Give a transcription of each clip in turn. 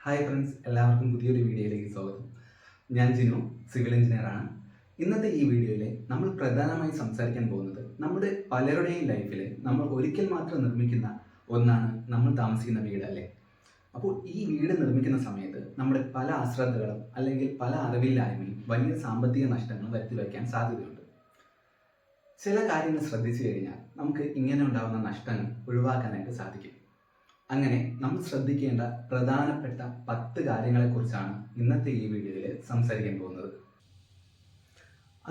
Hi friends, എല്ലാവർക്കും പുതിയൊരു വീഡിയോയിലേക്ക് സ്വാഗതം. ഞാൻ ജിനു, സിവിൽ എഞ്ചിനീയറാണ്. ഇന്നത്തെ ഈ വീഡിയോയിൽ നമ്മൾ പ്രധാനമായും സംസാരിക്കാൻ പോകുന്നത് നമ്മുടെ പലരുടെയും ലൈഫിൽ നമ്മൾ ഒരിക്കൽ മാത്രം നിർമ്മിക്കുന്ന ഒന്നാണ് നമ്മൾ താമസിക്കുന്ന വീട്, അല്ലേ? അപ്പോൾ ഈ വീട് നിർമ്മിക്കുന്ന സമയത്ത് നമ്മുടെ പല അശ്രദ്ധകളും അല്ലെങ്കിൽ പല അറിവില്ലായ്മയും വലിയ സാമ്പത്തിക നഷ്ടങ്ങൾ വരുത്തി വയ്ക്കാൻ സാധ്യതയുണ്ട്. ചില കാര്യങ്ങൾ ശ്രദ്ധിച്ചു കഴിഞ്ഞാൽ നമുക്ക് ഇങ്ങനെ ഉണ്ടാകുന്ന നഷ്ടങ്ങൾ ഒഴിവാക്കാനായിട്ട് സാധിക്കും. അങ്ങനെ നമ്മൾ ശ്രദ്ധിക്കേണ്ട പ്രധാനപ്പെട്ട 10 കാര്യങ്ങളെക്കുറിച്ചാണ് ഇന്നത്തെ ഈ വീഡിയോയിൽ സംസാരിക്കാൻ പോകുന്നത്.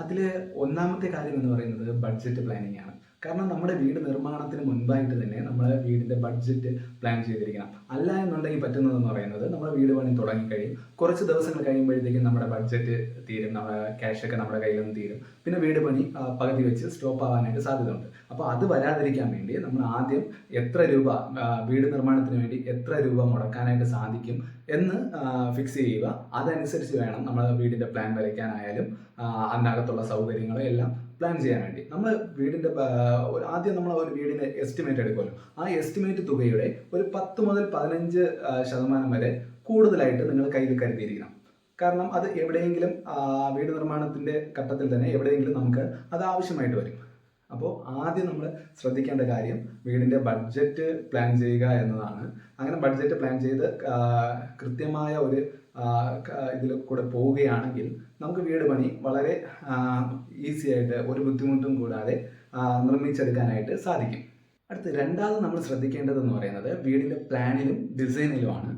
അതിൽ ഒന്നാമത്തെ കാര്യം എന്ന് പറയുന്നത് ബഡ്ജറ്റ് പ്ലാനിങ് ആണ്. കാരണം നമ്മുടെ വീട് നിർമ്മാണത്തിന് മുൻപായിട്ട് തന്നെ നമ്മൾ വീടിൻ്റെ ബഡ്ജറ്റ് പ്ലാൻ ചെയ്തിരിക്കണം. അല്ല എന്നുണ്ടെങ്കിൽ പറ്റുന്നതെന്ന് പറയുന്നത് നമ്മൾ വീട് പണി തുടങ്ങിക്കഴിയും, കുറച്ച് ദിവസങ്ങൾ കഴിയുമ്പോഴത്തേക്കും നമ്മുടെ ബഡ്ജറ്റ് തീരും, നമ്മുടെ ക്യാഷൊക്കെ നമ്മുടെ കയ്യിൽ നിന്ന് തീരും, പിന്നെ വീട് പണി പകുതി വെച്ച് സ്റ്റോപ്പ് ആവാനായിട്ട് സാധ്യതയുണ്ട്. അപ്പോൾ അത് വരാതിരിക്കാൻ വേണ്ടി നമ്മൾ ആദ്യം എത്ര രൂപ വീട് നിർമ്മാണത്തിന് വേണ്ടി എത്ര രൂപ മുടക്കാനായിട്ട് സാധിക്കും എന്ന് ഫിക്സ് ചെയ്യുക. അതനുസരിച്ച് വേണം നമ്മൾ വീടിൻ്റെ പ്ലാൻ വരയ്ക്കാനായാലും അതിനകത്തുള്ള സൗകര്യങ്ങളും എല്ലാം പ്ലാൻ ചെയ്യാൻ വേണ്ടി. നമ്മൾ വീടിൻ്റെ ആദ്യം നമ്മൾ ഒരു വീടിൻ്റെ എസ്റ്റിമേറ്റ് എടുക്കുമല്ലോ. ആ എസ്റ്റിമേറ്റ് തുകയുടെ ഒരു 10 മുതൽ 15% വരെ കൂടുതലായിട്ട് നിങ്ങൾ കയ്യിൽ കരുതിയിരിക്കണം. കാരണം അത് എവിടെയെങ്കിലും വീട് നിർമ്മാണത്തിൻ്റെ ഘട്ടത്തിൽ തന്നെ എവിടെയെങ്കിലും നമുക്ക് അത് ആവശ്യമായിട്ട് വരും. അപ്പോൾ ആദ്യം നമ്മൾ ശ്രദ്ധിക്കേണ്ട കാര്യം വീടിൻ്റെ ബഡ്ജറ്റ് പ്ലാൻ ചെയ്യുക എന്നതാണ്. അങ്ങനെ ബഡ്ജറ്റ് പ്ലാൻ ചെയ്ത് കൃത്യമായ ഒരു ഇതിൽ കൂടെ പോവുകയാണെങ്കിൽ നമുക്ക് വീട് പണി വളരെ ഈസി ആയിട്ട് ഒരു ബുദ്ധിമുട്ടും കൂടാതെ നിർമ്മിച്ചെടുക്കാനായിട്ട് സാധിക്കും. അടുത്ത് രണ്ടാമത് നമ്മൾ ശ്രദ്ധിക്കേണ്ടതെന്ന് പറയുന്നത് വീടിൻ്റെ പ്ലാനിലും ഡിസൈനിലുമാണ്.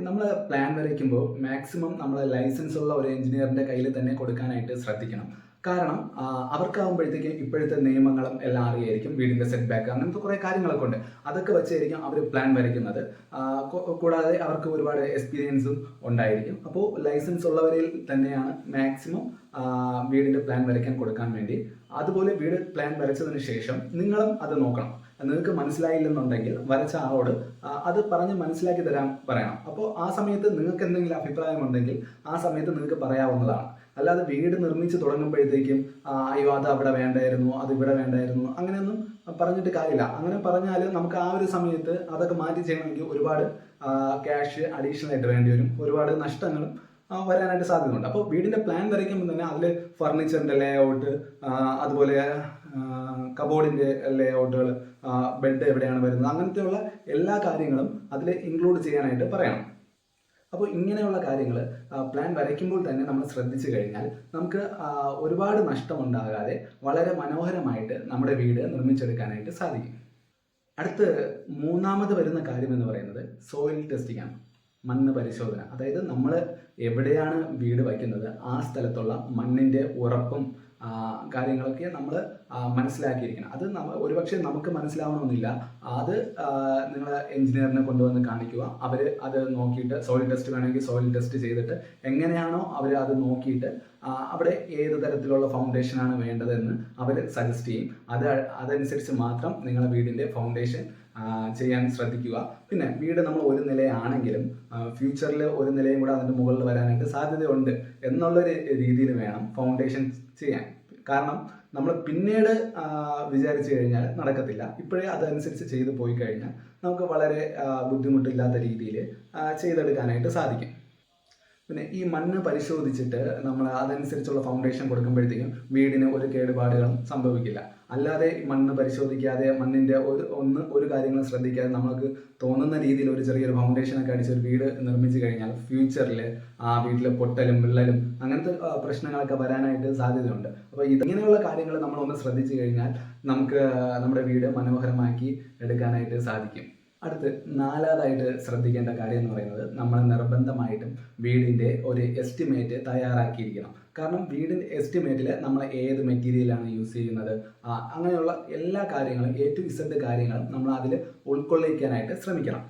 നമ്മൾ പ്ലാൻ വരയ്ക്കുമ്പോൾ മാക്സിമം നമ്മൾ ലൈസൻസ് ഉള്ള ഒരു എഞ്ചിനീയറിൻ്റെ കയ്യിൽ തന്നെ കൊടുക്കാനായിട്ട് ശ്രദ്ധിക്കണം. കാരണം അവർക്കാവുമ്പോഴത്തേക്കും ഇപ്പോഴത്തെ നിയമങ്ങളും എല്ലാം അറിയായിരിക്കും. വീടിൻ്റെ സെറ്റ് ബാക്ക് അങ്ങനത്തെ കുറേ കാര്യങ്ങളൊക്കെ ഉണ്ട്. അതൊക്കെ വെച്ചായിരിക്കും അവർ പ്ലാൻ വരയ്ക്കുന്നത്. കൂടാതെ അവർക്ക് ഒരുപാട് എക്സ്പീരിയൻസും ഉണ്ടായിരിക്കും. അപ്പോൾ ലൈസൻസ് ഉള്ളവരിൽ തന്നെയാണ് മാക്സിമം വീടിൻ്റെ പ്ലാൻ വരയ്ക്കാൻ കൊടുക്കാൻ വേണ്ടി. അതുപോലെ വീട് പ്ലാൻ വരച്ചതിന് ശേഷം നിങ്ങളും അത് നോക്കണം. നിങ്ങൾക്ക് മനസ്സിലായില്ലെന്നുണ്ടെങ്കിൽ വരച്ച ആളോട് അത് പറഞ്ഞ് മനസ്സിലാക്കി തരാൻ പറയണം. അപ്പോൾ ആ സമയത്ത് നിങ്ങൾക്ക് എന്തെങ്കിലും അഭിപ്രായമുണ്ടെങ്കിൽ ആ സമയത്ത് നിങ്ങൾക്ക് പറയാവുന്നതാണ്. അല്ലാതെ വീട് നിർമ്മിച്ച് തുടങ്ങുമ്പോഴത്തേക്കും അയ്യോ അത് അവിടെ വേണ്ടായിരുന്നു, അത് ഇവിടെ വേണ്ടായിരുന്നു, അങ്ങനെയൊന്നും പറഞ്ഞിട്ട് കാര്യമില്ല. അങ്ങനെ പറഞ്ഞാൽ നമുക്ക് ആ ഒരു സമയത്ത് അതൊക്കെ മാറ്റി ചെയ്യണമെങ്കിൽ ഒരുപാട് ക്യാഷ് അഡീഷണൽ ആയിട്ട് വേണ്ടി വരും, ഒരുപാട് നഷ്ടങ്ങളും വരാനായിട്ട് സാധ്യതയുണ്ട്. അപ്പോൾ വീടിൻ്റെ പ്ലാൻ വരയ്ക്കുമ്പോൾ തന്നെ അതിൽ ഫർണിച്ചറിൻ്റെ ലേ ഔട്ട്, അതുപോലെ കബോർഡിൻ്റെ ലേ ഔട്ടുകൾ, ബെഡ് എവിടെയാണ് വരുന്നത്, അങ്ങനത്തെയുള്ള എല്ലാ കാര്യങ്ങളും അതിൽ ഇൻക്ലൂഡ് ചെയ്യാനായിട്ട് പറയണം. അപ്പോൾ ഇങ്ങനെയുള്ള കാര്യങ്ങൾ പ്ലാൻ വരയ്ക്കുമ്പോൾ തന്നെ നമ്മൾ ശ്രദ്ധിച്ചു കഴിഞ്ഞാൽ നമുക്ക് ഒരുപാട് നഷ്ടമുണ്ടാകാതെ വളരെ മനോഹരമായിട്ട് നമ്മുടെ വീട് നിർമ്മിച്ചെടുക്കാനായിട്ട് സാധിക്കും. അടുത്ത് മൂന്നാമത് വരുന്ന കാര്യം എന്ന് പറയുന്നത് സോയിൽ ടെസ്റ്റിംഗ് ആണ്, മണ്ണ് പരിശോധന. അതായത് നമ്മൾ എവിടെയാണ് വീട് വയ്ക്കുന്നത് ആ സ്ഥലത്തുള്ള മണ്ണിൻ്റെ ഉറപ്പും കാര്യങ്ങളൊക്കെ നമ്മൾ മനസ്സിലാക്കിയിരിക്കണം. അത് ഒരുപക്ഷെ നമുക്ക് മനസ്സിലാവണമെന്നില്ല. അത് നിങ്ങൾ എഞ്ചിനീയറിനെ കൊണ്ടുവന്ന് കാണിക്കുക. അവർ അത് നോക്കിയിട്ട് സോയിൽ ടെസ്റ്റ് വേണമെങ്കിൽ സോയിൽ ടെസ്റ്റ് ചെയ്തിട്ട് എങ്ങനെയാണോ അവർ അത് നോക്കിയിട്ട് അവിടെ ഏത് തരത്തിലുള്ള ഫൗണ്ടേഷനാണ് വേണ്ടതെന്ന് അവർ സജസ്റ്റ് ചെയ്യും. അതനുസരിച്ച് മാത്രം നിങ്ങളുടെ വീടിൻ്റെ ഫൗണ്ടേഷൻ ചെയ്യാൻ ശ്രദ്ധിക്കുക. പിന്നെ വീട് നമ്മൾ ഒരു നിലയാണെങ്കിലും ഫ്യൂച്ചറിൽ ഒരു നിലയും കൂടെ അതിൻ്റെ മുകളിൽ വരാനായിട്ട് സാധ്യതയുണ്ട് എന്നുള്ളൊരു രീതിയിൽ വേണം ഫൗണ്ടേഷൻ ചെയ്യാൻ. കാരണം നമ്മൾ പിന്നീട് വിചാരിച്ചു കഴിഞ്ഞാൽ നടക്കത്തില്ല. ഇപ്പോഴേ അതനുസരിച്ച് ചെയ്തു പോയി കഴിഞ്ഞാൽ നമുക്ക് വളരെ ബുദ്ധിമുട്ടില്ലാത്ത രീതിയിൽ ചെയ്തെടുക്കാനായിട്ട് സാധിക്കും. പിന്നെ ഈ മണ്ണ് പരിശോധിച്ചിട്ട് നമ്മൾ അതനുസരിച്ചുള്ള ഫൗണ്ടേഷൻ കൊടുക്കുമ്പോഴത്തേക്കും വീടിന് ഒരു കേടുപാടുകളും സംഭവിക്കില്ല. അല്ലാതെ മണ്ണ് പരിശോധിക്കാതെ മണ്ണിൻ്റെ ഒരു കാര്യങ്ങളും ശ്രദ്ധിക്കാതെ നമുക്ക് തോന്നുന്ന രീതിയിൽ ഒരു ചെറിയൊരു ഫൗണ്ടേഷനൊക്കെ അടിച്ച് ഒരു വീട് നിർമ്മിച്ചു കഴിഞ്ഞാൽ ഫ്യൂച്ചറിൽ ആ വീട്ടിൽ പൊട്ടലും വിള്ളലും അങ്ങനത്തെ പ്രശ്നങ്ങളൊക്കെ വരാനായിട്ട് സാധ്യതയുണ്ട്. അപ്പോൾ ഇങ്ങനെയുള്ള കാര്യങ്ങൾ നമ്മളൊന്ന് ശ്രദ്ധിച്ചു കഴിഞ്ഞാൽ നമുക്ക് നമ്മുടെ വീട് മനോഹരമാക്കി എടുക്കാനായിട്ട് സാധിക്കും. അടുത്ത് നാലാമതായിട്ട് ശ്രദ്ധിക്കേണ്ട കാര്യം എന്ന് പറയുന്നത് നമ്മൾ നിർബന്ധമായിട്ടും വീടിൻ്റെ ഒരു എസ്റ്റിമേറ്റ് തയ്യാറാക്കിയിരിക്കണം. കാരണം വീടിൻ്റെ എസ്റ്റിമേറ്റിൽ നമ്മൾ ഏത് മെറ്റീരിയലാണ് യൂസ് ചെയ്യുന്നത്, അങ്ങനെയുള്ള എല്ലാ കാര്യങ്ങളും A to Z കാര്യങ്ങളും നമ്മൾ അതിൽ ഉൾക്കൊള്ളിക്കാനായിട്ട് ശ്രമിക്കണം.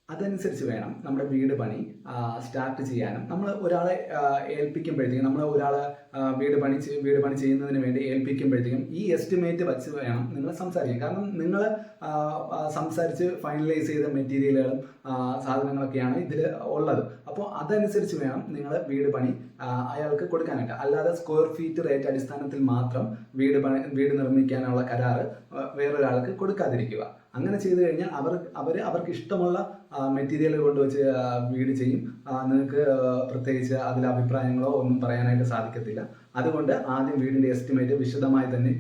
അതനുസരിച്ച് വേണം നമ്മുടെ വീട് പണി സ്റ്റാർട്ട് ചെയ്യാനും. നമ്മൾ ഒരാളെ ഏൽപ്പിക്കുമ്പോഴത്തേക്കും നമ്മൾ ഒരാളെ വീട് പണി ചെയ്യുന്നതിന് വേണ്ടി ഏൽപ്പിക്കുമ്പോഴത്തേക്കും ഈ എസ്റ്റിമേറ്റ് വെച്ച് വേണം നിങ്ങൾ സംസാരിക്കാൻ. കാരണം നിങ്ങൾ സംസാരിച്ച് ഫൈനലൈസ് ചെയ്ത മെറ്റീരിയലുകളും സാധനങ്ങളൊക്കെയാണ് ഇതിൽ ഉള്ളത്. അപ്പോൾ അതനുസരിച്ച് വേണം നിങ്ങൾ വീട് പണി അയാൾക്ക് കൊടുക്കാനായിട്ട്. അല്ലാതെ സ്ക്വയർ ഫീറ്റ് റേറ്റ് അടിസ്ഥാനത്തിൽ മാത്രം വീട് നിർമ്മിക്കാനുള്ള കരാറ് വേറൊരാൾക്ക് കൊടുക്കാതിരിക്കുക. അങ്ങനെ ചെയ്തു കഴിഞ്ഞാൽ അവർക്ക് ഇഷ്ടമുള്ള മെറ്റീരിയൽ കൊണ്ടുവച്ച് വീട് ചെയ്യും. നിങ്ങൾക്ക് പ്രത്യേകിച്ച് അതിൽ അഭിപ്രായങ്ങളോ ഒന്നും പറയാനായിട്ട് സാധിക്കത്തില്ല. അതുകൊണ്ട് ആദ്യം വീടിൻ്റെ എസ്റ്റിമേറ്റ് വിശദമായി തന്നെ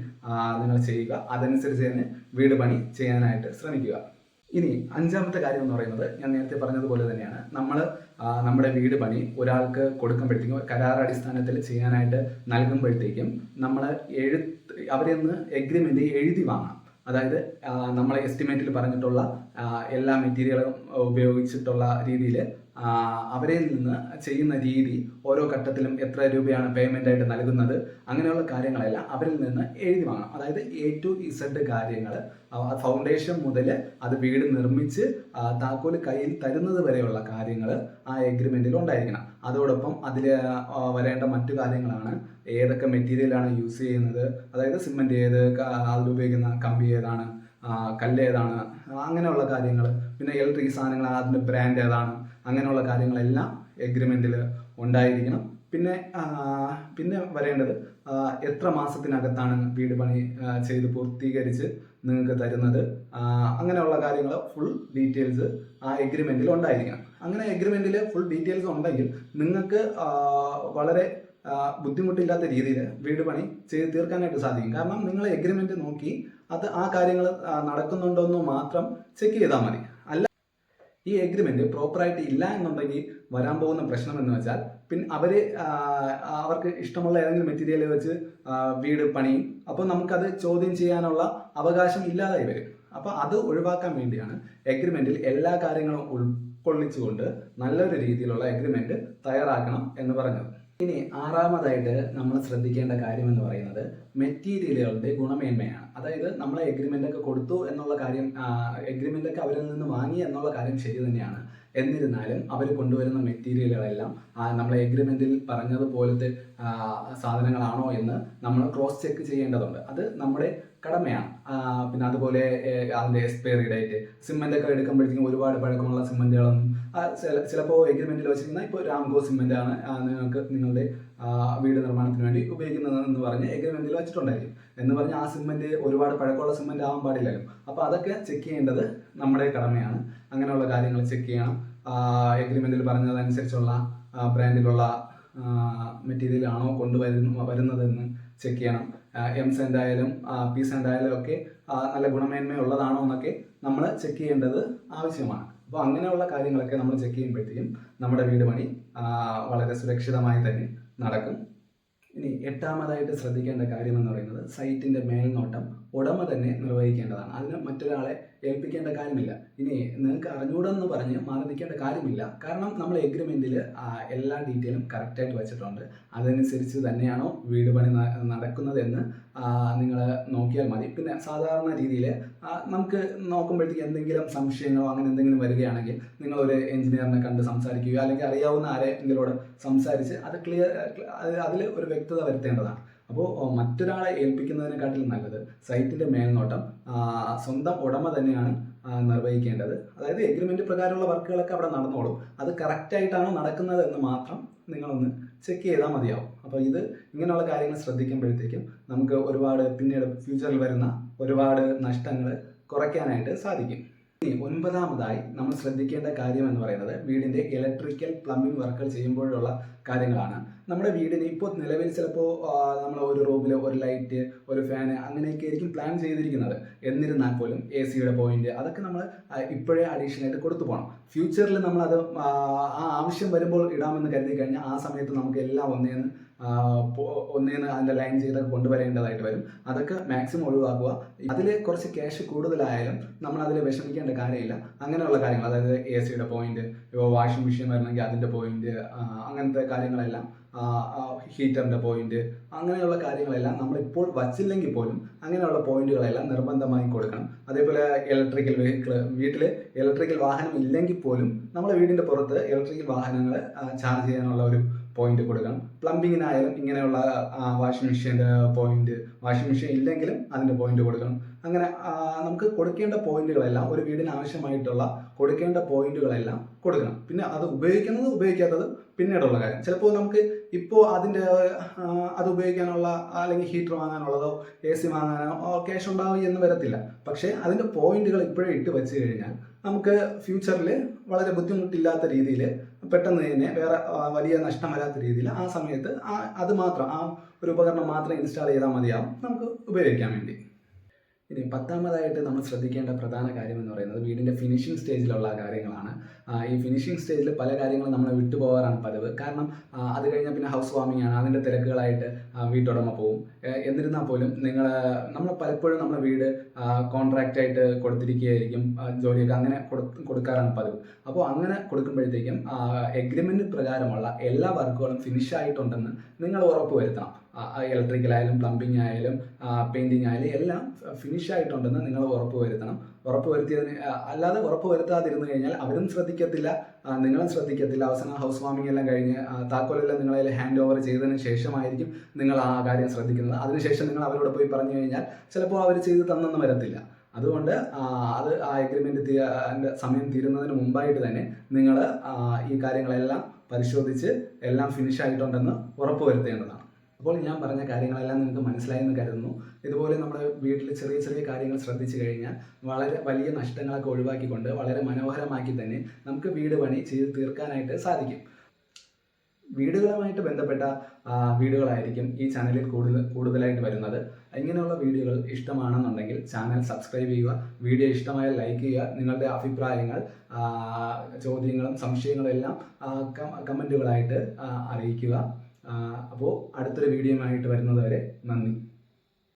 നിങ്ങൾ ചെയ്യുക. അതനുസരിച്ച് തന്നെ വീട് പണി ചെയ്യാനായിട്ട് ശ്രമിക്കുക. ഇനി അഞ്ചാമത്തെ കാര്യം എന്ന് പറയുന്നത് ഞാൻ നേരത്തെ പറഞ്ഞതുപോലെ തന്നെയാണ്. നമ്മുടെ വീട് പണി ഒരാൾക്ക് കൊടുക്കുമ്പോഴത്തേക്കും കരാർ അടിസ്ഥാനത്തിൽ ചെയ്യാനായിട്ട് നൽകുമ്പോഴത്തേക്കും നമ്മൾ അവരിൽ നിന്ന് എഗ്രിമെൻ്റ് എഴുതി വാങ്ങാം. അതായത് നമ്മളെ എസ്റ്റിമേറ്റിൽ പറഞ്ഞിട്ടുള്ള എല്ലാ മെറ്റീരിയലും ഉപയോഗിച്ചിട്ടുള്ള രീതിയിൽ അവരിൽ നിന്ന് ചെയ്യുന്ന രീതി, ഓരോ ഘട്ടത്തിലും എത്ര രൂപയാണ് പേയ്മെൻ്റ് ആയിട്ട് നൽകുന്നത്, അങ്ങനെയുള്ള കാര്യങ്ങളെല്ലാം അവരിൽ നിന്ന് എഴുതി വാങ്ങണം. അതായത് A to Z കാര്യങ്ങൾ, ഫൗണ്ടേഷൻ മുതൽ അത് വീട് നിർമ്മിച്ച് താക്കോല് കയ്യിൽ തരുന്നത് വരെയുള്ള കാര്യങ്ങൾ ആ എഗ്രിമെൻറ്റിൽ ഉണ്ടായിരിക്കണം. അതോടൊപ്പം അതിൽ വരേണ്ട മറ്റു കാര്യങ്ങളാണ് ഏതൊക്കെ മെറ്റീരിയലാണ് യൂസ് ചെയ്യുന്നത്, അതായത് സിമെൻറ്റ് ഏത്, അതിലുപയോഗിക്കുന്ന കമ്പി ഏതാണ്, കല്ല് ഏതാണ്, അങ്ങനെയുള്ള കാര്യങ്ങൾ, പിന്നെ ഇലക്ട്രിക് സാധനങ്ങൾ അതിൻ്റെ ബ്രാൻഡ് ഏതാണ്, അങ്ങനെയുള്ള കാര്യങ്ങളെല്ലാം എഗ്രിമെൻറ്റിൽ ഉണ്ടായിരിക്കണം. പിന്നെ വരേണ്ടത് എത്ര മാസത്തിനകത്താണ് വീട് പണി ചെയ്ത് പൂർത്തീകരിച്ച് നിങ്ങൾക്ക് തരുന്നത്, അങ്ങനെയുള്ള കാര്യങ്ങൾ ഫുൾ ഡീറ്റെയിൽസ് ആ എഗ്രിമെൻറ്റിൽ ഉണ്ടായിരിക്കണം. അങ്ങനെ എഗ്രിമെൻറ്റിൽ ഫുൾ ഡീറ്റെയിൽസ് ഉണ്ടെങ്കിൽ നിങ്ങൾക്ക് വളരെ ബുദ്ധിമുട്ടില്ലാത്ത രീതിയിൽ വീട് പണി ചെയ്ത് തീർക്കാനായിട്ട് സാധിക്കും. കാരണം നിങ്ങൾ എഗ്രിമെൻറ്റ് നോക്കി ആ കാര്യങ്ങൾ നടക്കുന്നുണ്ടോ എന്ന് മാത്രം ചെക്ക് ചെയ്താൽ മതി. ഈ എഗ്രിമെൻറ്റ് പ്രോപ്പറായിട്ട് ഇല്ല എന്നുണ്ടെങ്കിൽ വരാൻ പോകുന്ന പ്രശ്നം എന്ന് വെച്ചാൽ പിന്നെ അവർക്ക് ഇഷ്ടമുള്ള ഏതെങ്കിലും മെറ്റീരിയൽ വെച്ച് വീട് പണിയും. അപ്പോൾ നമുക്കത് ചോദ്യം ചെയ്യാനുള്ള അവകാശം ഇല്ലാതായി വരും. അപ്പോൾ അത് ഒഴിവാക്കാൻ വേണ്ടിയാണ് എഗ്രിമെൻറ്റിൽ എല്ലാ കാര്യങ്ങളും ഉൾക്കൊള്ളിച്ചുകൊണ്ട് നല്ലൊരു രീതിയിലുള്ള എഗ്രിമെൻറ്റ് തയ്യാറാക്കണം എന്ന് പറഞ്ഞത്. ഇനി ആറാമതായിട്ട് നമ്മൾ ശ്രദ്ധിക്കേണ്ട കാര്യം എന്ന് പറയുന്നത് മെറ്റീരിയലുകളുടെ ഗുണമേന്മയാണ്. അതായത് നമ്മൾ എഗ്രിമെൻ്റൊക്കെ കൊടുത്തു എന്നുള്ള കാര്യം, എഗ്രിമെൻ്റൊക്കെ അവരിൽ നിന്ന് വാങ്ങി എന്നുള്ള കാര്യം ശരി തന്നെയാണ്. എന്നിരുന്നാലും അവർ കൊണ്ടുവരുന്ന മെറ്റീരിയലുകളെല്ലാം നമ്മളെ എഗ്രിമെൻറ്റിൽ പറഞ്ഞതുപോലത്തെ സാധനങ്ങളാണോ എന്ന് നമ്മൾ ക്രോസ് ചെക്ക് ചെയ്യേണ്ടതുണ്ട്. അത് നമ്മുടെ കടമയാണ്. പിന്നെ അതുപോലെ അതിൻ്റെ എക്സ്പയറി ഡേറ്റ്, സിമെൻ്റൊക്കെ എടുക്കുമ്പോഴത്തേക്കും ഒരുപാട് പഴക്കമുള്ള സിമെൻറ്റുകളൊന്നും ചിലപ്പോൾ എഗ്രിമെൻറ്റിൽ വെച്ചിരിക്കുന്ന ഇപ്പോൾ രാംകോ സിമെൻ്റാണ് നിങ്ങളുടെ വീട് നിർമ്മാണത്തിന് വേണ്ടി ഉപയോഗിക്കുന്നതെന്ന് പറഞ്ഞ് എഗ്രിമെൻറ്റിൽ വെച്ചിട്ടുണ്ടായിരിക്കും. എന്ന് പറഞ്ഞ് ആ സിമെൻറ്റ് ഒരുപാട് പഴക്കമുള്ള സിമെൻറ്റ് ആവാൻ പാടില്ലല്ലോ. അപ്പോൾ അതൊക്കെ ചെക്ക് ചെയ്യേണ്ടത് നമ്മുടെ കടമയാണ്. അങ്ങനെയുള്ള കാര്യങ്ങൾ ചെക്ക് ചെയ്യണം. എഗ്രിമെൻറ്റിൽ പറഞ്ഞതനുസരിച്ചുള്ള ബ്രാൻഡിലുള്ള മെറ്റീരിയൽ ആണോ വരുന്നതെന്ന് ചെക്ക് ചെയ്യണം. M-Cent ആയാലും P-Cent ആയാലും ഒക്കെ നല്ല ഗുണമേന്മയുള്ളതാണോ എന്നൊക്കെ നമ്മൾ ചെക്ക് ചെയ്യേണ്ടത് ആവശ്യമാണ്. അപ്പോൾ അങ്ങനെയുള്ള കാര്യങ്ങളൊക്കെ നമ്മൾ ചെക്ക് ചെയ്യുമ്പോഴത്തേക്കും നമ്മുടെ വീട് പണി വളരെ സുരക്ഷിതമായി തന്നെ നടക്കും. ഇനി എട്ടാമതായിട്ട് ശ്രദ്ധിക്കേണ്ട കാര്യം എന്ന് പറയുന്നത് സൈറ്റിൻ്റെ മേൽനോട്ടം ഉടമ തന്നെ നിർവഹിക്കേണ്ടതാണ്. അതിന് മറ്റൊരാളെ ഏൽപ്പിക്കേണ്ട കാര്യമില്ല. ഇനി നിങ്ങൾക്ക് അറിഞ്ഞൂടെന്ന് പറഞ്ഞ് മാറി നിൽക്കേണ്ട കാര്യമില്ല. കാരണം നമ്മൾ എഗ്രിമെൻറ്റിൽ എല്ലാ ഡീറ്റെയിലും കറക്റ്റായിട്ട് വെച്ചിട്ടുണ്ട്. അതനുസരിച്ച് തന്നെയാണോ വീട് പണി നടക്കുന്നതെന്ന് നിങ്ങൾ നോക്കിയാൽ മതി. പിന്നെ സാധാരണ രീതിയിൽ നമുക്ക് നോക്കുമ്പോഴത്തേക്ക് എന്തെങ്കിലും സംശയങ്ങളോ അങ്ങനെ എന്തെങ്കിലും വരികയാണെങ്കിൽ നിങ്ങളൊരു എഞ്ചിനീയറിനെ കണ്ട് സംസാരിക്കുക, അല്ലെങ്കിൽ അറിയാവുന്ന ആരെങ്കിലോട് സംസാരിച്ച് അത് അതിൽ ഒരു വ്യക്തത വരുത്തേണ്ടതാണ്. അപ്പോൾ മറ്റൊരാളെ ഏൽപ്പിക്കുന്നതിനെക്കാട്ടിലും നല്ലത് സൈറ്റിൻ്റെ മേൽനോട്ടം സ്വന്തം ഉടമ തന്നെയാണ് നിർവഹിക്കേണ്ടത്. അതായത് എഗ്രിമെൻറ്റ് പ്രകാരമുള്ള വർക്കുകളൊക്കെ അവിടെ നടന്നോളും. അത് കറക്റ്റായിട്ടാണോ നടക്കുന്നത് എന്ന് മാത്രം നിങ്ങളൊന്ന് ചെക്ക് ചെയ്താൽ മതിയാവും. അപ്പോൾ ഇങ്ങനെയുള്ള കാര്യങ്ങൾ ശ്രദ്ധിക്കുമ്പോഴത്തേക്കും നമുക്ക് പിന്നീട് ഫ്യൂച്ചറിൽ വരുന്ന ഒരുപാട് നഷ്ടങ്ങൾ കുറയ്ക്കാനായിട്ട് സാധിക്കും. ഇനി ഒൻപതാമതായി നമ്മൾ ശ്രദ്ധിക്കേണ്ട കാര്യം എന്ന് പറയുന്നത് വീടിൻ്റെ ഇലക്ട്രിക്കൽ പ്ലംബിംഗ് വർക്കുകൾ ചെയ്യുമ്പോഴുള്ള കാര്യങ്ങളാണ്. നമ്മുടെ വീടിന് ഇപ്പോൾ നിലവിൽ ചിലപ്പോൾ നമ്മൾ ഒരു റൂമിൽ ഒരു ലൈറ്റ്, ഒരു ഫാന് അങ്ങനെയൊക്കെ ആയിരിക്കും പ്ലാൻ ചെയ്തിരിക്കുന്നത്. എന്നിരുന്നാൽ പോലും AC-യുടെ പോയിന്റ് അതൊക്കെ നമ്മൾ ഇപ്പോഴേ അഡീഷണലായിട്ട് കൊടുത്തു പോകണം. ഫ്യൂച്ചറിൽ നമ്മളത് ആവശ്യം വരുമ്പോൾ ഇടാമെന്ന് കരുതി കഴിഞ്ഞാൽ ആ സമയത്ത് നമുക്ക് എല്ലാം ഒന്നേന്ന് അതിൻ്റെ ലൈൻ ചെയ്തൊക്കെ കൊണ്ടുവരേണ്ടതായിട്ട് വരും. അതൊക്കെ മാക്സിമം ഒഴിവാക്കുക. അതിൽ കുറച്ച് ക്യാഷ് കൂടുതലായാലും നമ്മൾ അതിൽ വിഷമിക്കേണ്ട കാര്യമില്ല. അങ്ങനെയുള്ള കാര്യങ്ങൾ, അതായത് AC-യുടെ പോയിന്റ്, ഇപ്പോൾ വാഷിംഗ് മെഷീൻ വരണമെങ്കിൽ അതിൻ്റെ പോയിന്റ്, അങ്ങനത്തെ കാര്യങ്ങളെല്ലാം, ഹീറ്ററിൻ്റെ പോയിന്റ്, അങ്ങനെയുള്ള കാര്യങ്ങളെല്ലാം നമ്മളിപ്പോൾ വച്ചില്ലെങ്കിൽ പോലും അങ്ങനെയുള്ള പോയിന്റുകളെല്ലാം നിർബന്ധമായി കൊടുക്കണം. അതേപോലെ ഇലക്ട്രിക്കൽ വെഹിക്കിൾ, വീട്ടിൽ ഇലക്ട്രിക്കൽ വാഹനം ഇല്ലെങ്കിൽ പോലും നമ്മളെ വീടിൻ്റെ പുറത്ത് ഇലക്ട്രിക്കൽ വാഹനങ്ങൾ ചാർജ് ചെയ്യാനുള്ള ഒരു പോയിന്റ് കൊടുക്കണം. പ്ലംബിങ്ങിനായാലും ഇങ്ങനെയുള്ള വാഷിംഗ് മെഷീൻ്റെ പോയിന്റ്, വാഷിംഗ് മെഷീൻ ഇല്ലെങ്കിലും അതിൻ്റെ പോയിന്റ് കൊടുക്കണം. അങ്ങനെ നമുക്ക് കൊടുക്കേണ്ട പോയിന്റുകളെല്ലാം, ഒരു വീടിന് ആവശ്യമായിട്ടുള്ള കൊടുക്കേണ്ട പോയിന്റുകളെല്ലാം കൊടുക്കണം. പിന്നെ അത് ഉപയോഗിക്കാത്തത് പിന്നീടുള്ള കാര്യം. ചിലപ്പോൾ നമുക്ക് ഇപ്പോൾ അത് ഉപയോഗിക്കാനുള്ള അല്ലെങ്കിൽ ഹീറ്റർ വാങ്ങാനുള്ളതോ AC വാങ്ങാനോ ക്യാഷ് ഉണ്ടാവുക എന്ന് വരത്തില്ല. പക്ഷേ അതിൻ്റെ പോയിന്റുകൾ ഇപ്പോഴേ ഇട്ട് വെച്ച് കഴിഞ്ഞാൽ നമുക്ക് ഫ്യൂച്ചറിൽ വളരെ ബുദ്ധിമുട്ടില്ലാത്ത രീതിയിൽ പെട്ടെന്ന് തന്നെ വേറെ വലിയ നഷ്ടം വരാത്ത രീതിയിൽ ആ സമയത്ത് അത് മാത്രം, ആ ഒരു ഉപകരണം മാത്രം ഇൻസ്റ്റാൾ ചെയ്താൽ മതിയാവും നമുക്ക് ഉപയോഗിക്കാൻ വേണ്ടി. ഇനി 10ാമതായിട്ട് നമ്മൾ ശ്രദ്ധിക്കേണ്ട പ്രധാന കാര്യം എന്ന് പറയുന്നത് വീടിൻ്റെ ഫിനിഷിംഗ് സ്റ്റേജിലുള്ള കാര്യങ്ങളാണ്. ഈ ഫിനിഷിംഗ് സ്റ്റേജിൽ പല കാര്യങ്ങളും നമ്മൾ വിട്ടുപോകാറാണ് പതിവ്. കാരണം അത് കഴിഞ്ഞാൽ പിന്നെ ഹൗസ് വാമിംഗ് ആണ്, അതിൻ്റെ തിരക്കുകളായിട്ട് വീട്ടുടമ പോവും. എന്നിരുന്നാൽ പോലും നമ്മൾ പലപ്പോഴും നമ്മുടെ വീട് കോൺട്രാക്റ്റായിട്ട് കൊടുത്തിരിക്കുകയായിരിക്കും, ജോലിയൊക്കെ അങ്ങനെ കൊടുക്കാറാണ് പതിവ്. അപ്പോൾ അങ്ങനെ കൊടുക്കുമ്പോഴത്തേക്കും എഗ്രിമെൻറ്റ് പ്രകാരമുള്ള എല്ലാ വർക്കുകളും ഫിനിഷ് ആയിട്ടുണ്ടെന്ന് നിങ്ങൾ ഉറപ്പ് വരുത്തണം. ഇലക്ട്രിക്കലായാലും പ്ലംബിംഗ് ആയാലും പെയിൻറ്റിങ് ആയാലും എല്ലാം ഫിനിഷ് ആയിട്ടുണ്ടെന്ന് നിങ്ങൾ ഉറപ്പ് വരുത്തണം. അല്ലാതെ ഉറപ്പ് വരുത്താതിരുന്നു കഴിഞ്ഞാൽ അവരും ശ്രദ്ധിക്കത്തില്ല, നിങ്ങളും ശ്രദ്ധിക്കത്തില്ല. അവസാനം ഹൗസ് വാമിംഗ് എല്ലാം കഴിഞ്ഞ് താക്കോലെല്ലാം നിങ്ങളതിൽ ഹാൻഡ് ഓവർ ചെയ്തതിന് ശേഷമായിരിക്കും നിങ്ങൾ ആ കാര്യം ശ്രദ്ധിക്കുന്നത്. അതിനുശേഷം നിങ്ങൾ അവരോട് പോയി പറഞ്ഞു കഴിഞ്ഞാൽ ചിലപ്പോൾ അവർ ചെയ്ത് തന്നെന്ന് വരത്തില്ല. അതുകൊണ്ട് ആ എഗ്രിമെൻറ്റ് സമയം തീരുന്നതിന് മുമ്പായിട്ട് തന്നെ നിങ്ങൾ ഈ കാര്യങ്ങളെല്ലാം പരിശോധിച്ച് എല്ലാം ഫിനിഷ് ആയിട്ടുണ്ടെന്ന് ഉറപ്പ് വരുത്തേണ്ടതാണ്. അപ്പോൾ ഞാൻ പറഞ്ഞ കാര്യങ്ങളെല്ലാം നിങ്ങൾക്ക് മനസ്സിലായെന്ന് കരുതുന്നു. ഇതുപോലെ നമ്മുടെ വീട്ടിൽ ചെറിയ ചെറിയ കാര്യങ്ങൾ ശ്രദ്ധിച്ചു കഴിഞ്ഞാൽ വളരെ വലിയ നഷ്ടങ്ങളൊക്കെ ഒഴിവാക്കിക്കൊണ്ട് വളരെ മനോഹരമാക്കി തന്നെ നമുക്ക് വീട് പണി ചെയ്ത് തീർക്കാനായിട്ട് സാധിക്കും. വീടുകളുമായിട്ട് ബന്ധപ്പെട്ട വീഡിയോകളായിരിക്കും ഈ ചാനലിൽ കൂടുതലായിട്ട് വരുന്നത്. ഇങ്ങനെയുള്ള വീഡിയോകൾ ഇഷ്ടമാണെന്നുണ്ടെങ്കിൽ ചാനൽ സബ്സ്ക്രൈബ് ചെയ്യുക. വീഡിയോ ഇഷ്ടമായാൽ ലൈക്ക് ചെയ്യുക. നിങ്ങളുടെ അഭിപ്രായങ്ങൾ, ചോദ്യങ്ങളും സംശയങ്ങളും എല്ലാം കമൻറ്റുകളായിട്ട് അറിയിക്കുക. അപ്പോൾ അടുത്തൊരു വീഡിയോയുമായിട്ട് വരുന്നത് വരെ നന്ദി.